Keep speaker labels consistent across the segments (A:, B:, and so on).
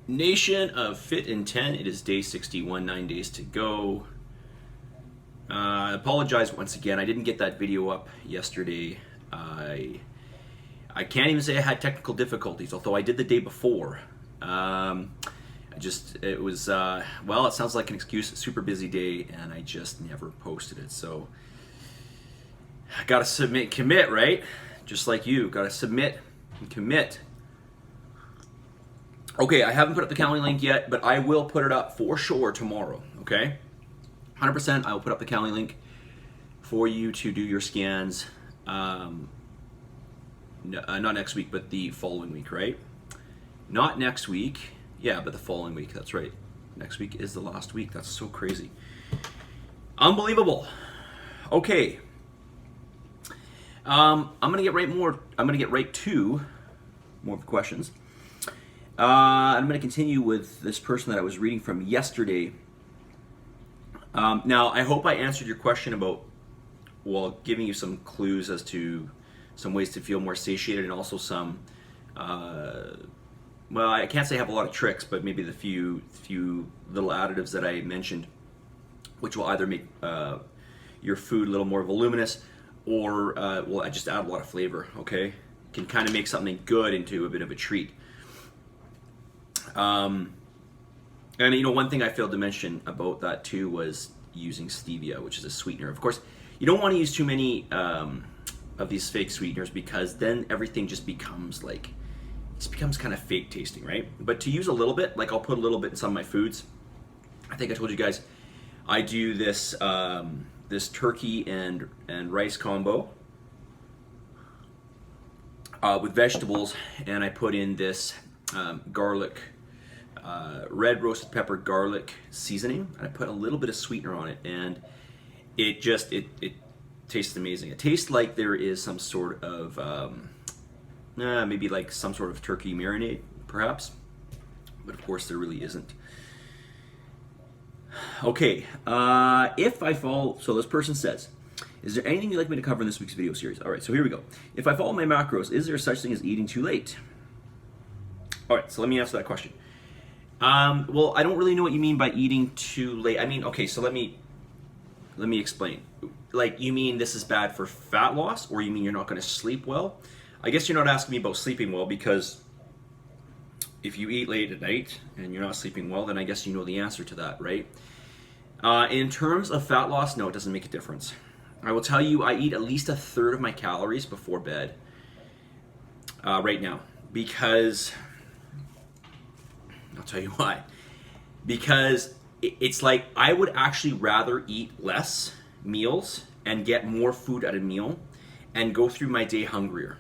A: Nation of Fit in 10, it is day 61, 9 days to go. I apologize once again, I didn't get that video up yesterday. I can't even say I had technical difficulties, although I did the day before. It was, well, it sounds like an excuse, a super busy day, and I just never posted it. So, I gotta submit, commit, right? Just like you, gotta submit and commit. Okay, I haven't put up the Calendly link yet, but I will put it up for sure tomorrow, okay? 100%, I will put up the Calendly link for you to do your scans, not next week, but the following week, right? Not next week, yeah, but the following week, that's right. Next week is the last week, that's so crazy. Unbelievable. Okay. I'm gonna get right to more of the questions. I'm going to continue with this person that I was reading from yesterday. Now, I hope I answered your question about, well, giving you some clues as to some ways to feel more satiated, and also some, well, I can't say I have a lot of tricks, but maybe the few little additives that I mentioned, which will either make your food a little more voluminous, or well, I just add a lot of flavor, okay? Can kind of make something good into a bit of a treat. And you know, one thing I failed to mention about that too was using stevia, which is a sweetener. Of course, you don't want to use too many of these fake sweeteners, because then everything just becomes like, it becomes kind of fake tasting, right? But to use a little bit, like I'll put a little bit in some of my foods. I think I told you guys I do this this turkey and rice combo with vegetables, and I put in this garlic. Red roasted pepper garlic seasoning, and I put a little bit of sweetener on it, and it just it tastes amazing. It tastes like there is some sort of maybe like some sort of turkey marinade, perhaps, but of course there really isn't. Okay, if I fall, so this person says, is there anything you'd like me to cover in this week's video series? All right, so here we go. If I follow my macros, is there such thing as eating too late? All right, so let me answer that question. Well, I don't really know what you mean by eating too late. I mean, okay, so let me explain. Like, you mean this is bad for fat loss, or you mean you're not going to sleep well? I guess you're not asking me about sleeping well, because if you eat late at night and you're not sleeping well, then I guess you know the answer to that, right? In terms of fat loss, no, it doesn't make a difference. I will tell you, I eat at least a third of my calories before bed right now, because I'll tell you why. Because it's like I would actually rather eat less meals and get more food at a meal and go through my day hungrier.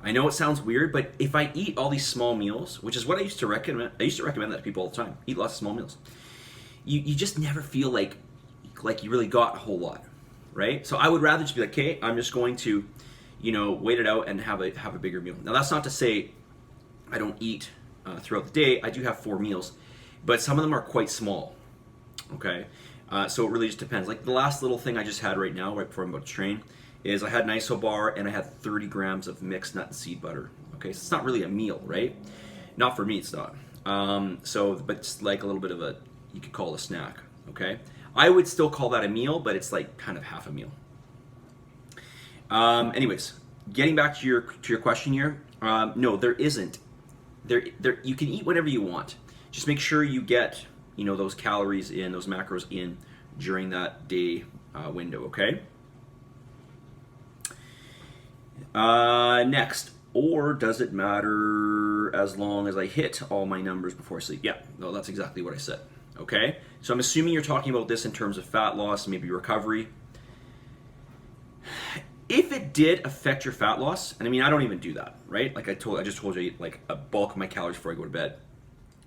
A: I know it sounds weird, but if I eat all these small meals, which is what I used to recommend that to people all the time, eat lots of small meals, you just never feel like you really got a whole lot, right? So I would rather just be like, okay, I'm just going to, you know, wait it out and have a bigger meal. Now, that's not to say I don't eat throughout the day. I do have 4 meals, but some of them are quite small, okay? So it really just depends. Like the last little thing I just had right now, right before I'm about to train, is I had an iso bar and I had 30 grams of mixed nut and seed butter, okay? So it's not really a meal, right? Not for me, it's not. But it's like a little bit of a, you could call it a snack, okay? I would still call that a meal, but it's like kind of half a meal. Anyways, getting back to your question here, no, there isn't. There, you can eat whatever you want. Just make sure you get, you know, those calories in, those macros in during that day window, okay? Next, or does it matter as long as I hit all my numbers before I sleep? Yeah, no, that's exactly what I said, okay? So I'm assuming you're talking about this in terms of fat loss, maybe recovery. If it did affect your fat loss, and I mean, I don't even do that, right? Like I just told you, I eat like a bulk of my calories before I go to bed.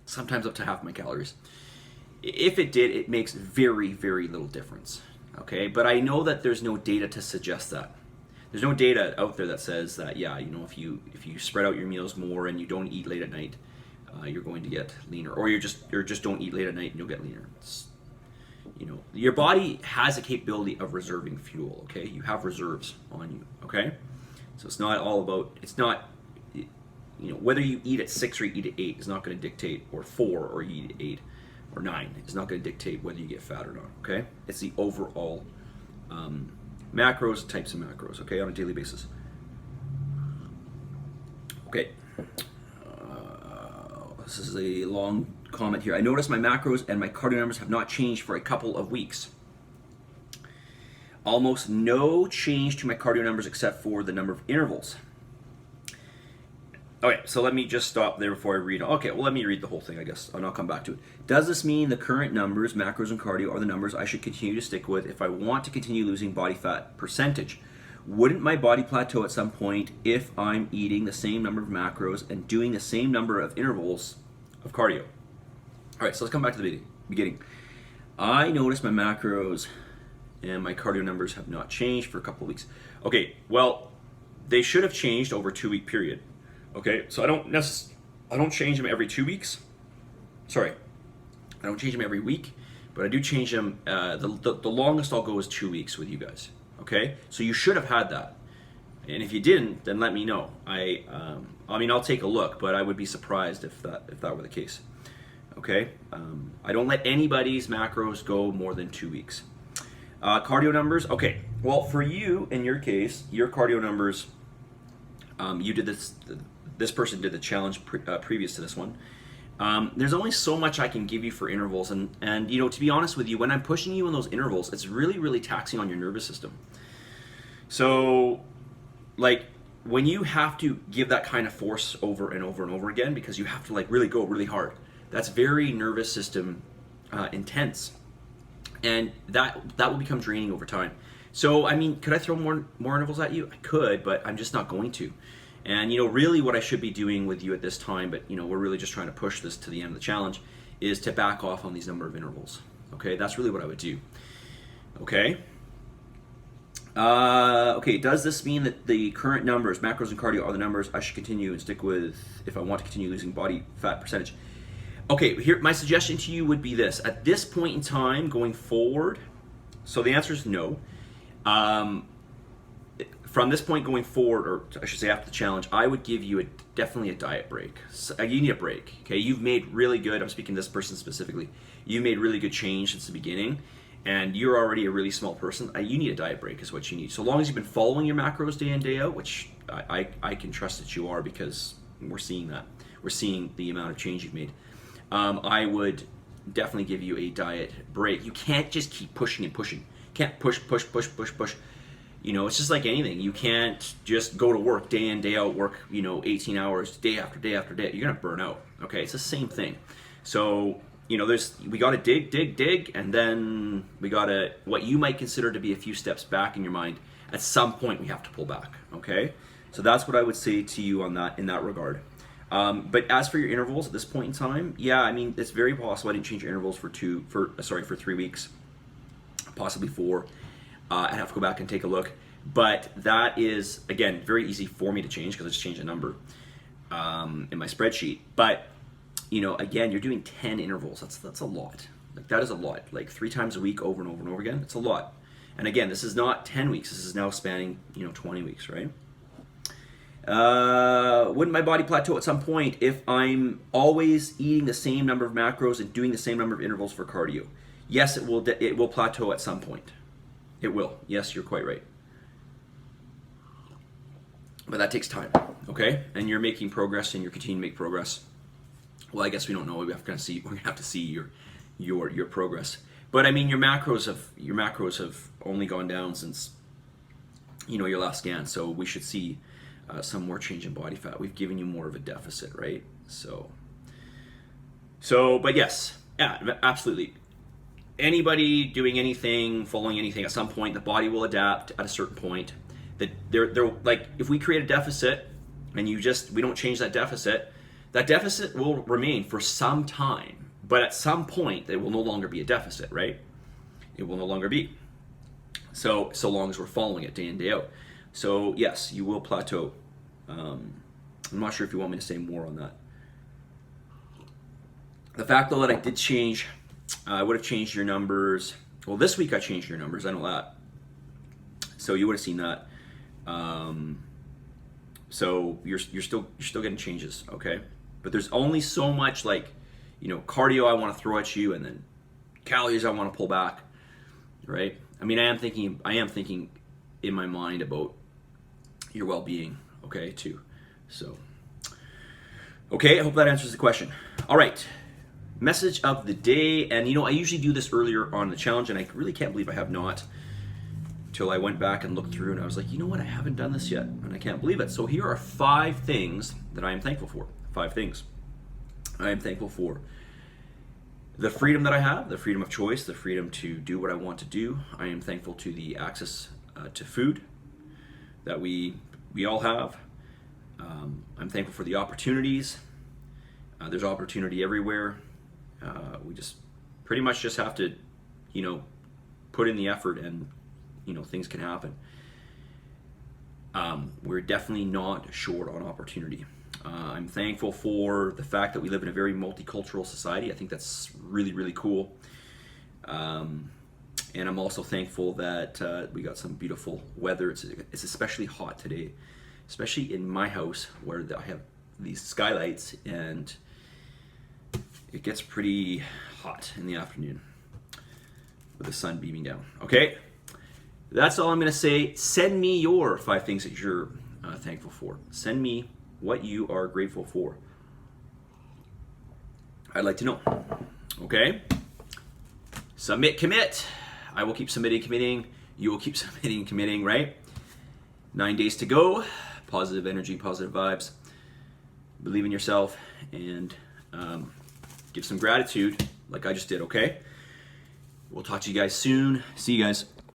A: Sometimes up to half my calories. If it did, it makes very, very little difference, okay? But I know that there's no data to suggest that. There's no data out there that says that, yeah, you know, if you spread out your meals more and you don't eat late at night, you're going to get leaner, or you just don't eat late at night and you'll get leaner. You know, your body has a capability of reserving fuel, okay? You have reserves on you, okay? So it's not all about, it's not, whether you eat at 6 or you eat at 8 is not going to dictate, or 4 or you eat at 8 or 9 is not going to dictate whether you get fat or not. Okay, it's the overall macros, types of macros. Okay, on a daily basis. Okay, this is a long comment here. I noticed my macros and my cardio numbers have not changed for a couple of weeks. Almost no change to my cardio numbers except for the number of intervals. Okay, so let me just stop there before I read. Okay, well, let me read the whole thing, I guess, and I'll come back to it. Does this mean the current numbers, macros and cardio, are the numbers I should continue to stick with if I want to continue losing body fat percentage? Wouldn't my body plateau at some point if I'm eating the same number of macros and doing the same number of intervals of cardio? All right, so let's come back to the beginning. I noticed my macros and my cardio numbers have not changed for a couple of weeks. Okay, well, they should have changed over a 2-week period. Okay, so I don't change them every 2 weeks. Sorry, I don't change them every week, but I do change them. The longest I'll go is 2 weeks with you guys. Okay, so you should have had that, and if you didn't, then let me know. I mean, I'll take a look, but I would be surprised if that were the case. Okay, I don't let anybody's macros go more than 2 weeks. Cardio numbers, okay. Well, for you, in your case, your cardio numbers, you did this. This person did the challenge previous to this one. There's only so much I can give you for intervals, and to be honest with you, when I'm pushing you in those intervals, it's really, really taxing on your nervous system. So, like, when you have to give that kind of force over and over and over again, because you have to really go really hard, that's very nervous system intense. And that will become draining over time. So, I mean, could I throw more intervals at you? I could, but I'm just not going to. And, really what I should be doing with you at this time, but, we're really just trying to push this to the end of the challenge, is to back off on these number of intervals. Okay, that's really what I would do. Okay? Okay, does this mean that the current numbers, macros and cardio, are the numbers I should continue and stick with if I want to continue losing body fat percentage? Okay, here my suggestion to you would be this. At this point in time, going forward, so the answer is no. From this point going forward, or I should say after the challenge, I would give you definitely a diet break. So, you need a break, okay? You've made really good, I'm speaking to this person specifically, you made really good change since the beginning, and you're already a really small person. You need a diet break is what you need. So long as you've been following your macros day in, day out, which I can trust that you are because we're seeing that. We're seeing the amount of change you've made. I would definitely give you a diet break. You can't just keep pushing and pushing. You can't push. It's just like anything. You can't just go to work day in, day out, work, 18 hours, day after day after day. You're going to burn out, okay? It's the same thing. So, we got to dig, and then we got to, what you might consider to be a few steps back in your mind, at some point we have to pull back, okay? So that's what I would say to you on that, in that regard. But as for your intervals at this point in time, yeah, I mean, it's very possible I didn't change your intervals for 3 weeks, possibly 4. I'd have to go back and take a look. But that is, again, very easy for me to change because I just changed a number in my spreadsheet. But, again, you're doing 10 intervals. That's a lot. That is a lot. 3 times a week over and over and over again. It's a lot. And again, this is not 10 weeks. This is now spanning, 20 weeks, right? Wouldn't my body plateau at some point if I'm always eating the same number of macros and doing the same number of intervals for cardio? Yes, it will plateau at some point. It will. Yes, you're quite right. But that takes time, okay? And you're making progress, and you're continuing to make progress. Well, I guess we don't know. We're gonna have to see your progress. But I mean, your macros have only gone down since your last scan. So we should see some more change in body fat. We've given you more of a deficit, right? So, but yes, yeah, absolutely. Anybody doing anything, following anything, at some point the body will adapt at a certain point. That they're like, if we create a deficit and we don't change that deficit will remain for some time. But at some point it will no longer be a deficit, right? It will no longer be. So long as we're following it day in, day out. So yes, you will plateau. I'm not sure if you want me to say more on that. The fact though that I did change, I would have changed your numbers. Well, this week I changed your numbers, I know that. So you would have seen that. So you're still getting changes, okay? But there's only so much, like, you know, cardio I want to throw at you, and then calories I want to pull back, right? I mean, I am thinking in my mind about your well-being, okay, too. So, okay, I hope that answers the question. All right, message of the day. And you know, I usually do this earlier on the challenge, and I really can't believe I have not, till I went back and looked through, and I was like, you know what, I haven't done this yet, and I can't believe it. So here are 5 things that I am thankful for. 5 things. I am thankful for the freedom that I have, the freedom of choice, the freedom to do what I want to do. I am thankful to the access to food that we all have. I'm thankful for the opportunities. There's opportunity everywhere. We just pretty much just have to, you know, put in the effort, and you know, things can happen. We're definitely not short on opportunity. I'm thankful for the fact that we live in a very multicultural society. I think that's really, really cool. And I'm also thankful that we got some beautiful weather. It's especially hot today, especially in my house where I have these skylights, and it gets pretty hot in the afternoon with the sun beaming down. Okay, that's all I'm going to say. Send me your 5 things that you're thankful for. Send me what you are grateful for. I'd like to know. Okay? Submit, commit. I will keep submitting, committing. You will keep submitting, committing, right? 9 days to go. Positive energy, positive vibes. Believe in yourself, and give some gratitude like I just did, okay? We'll talk to you guys soon. See you guys.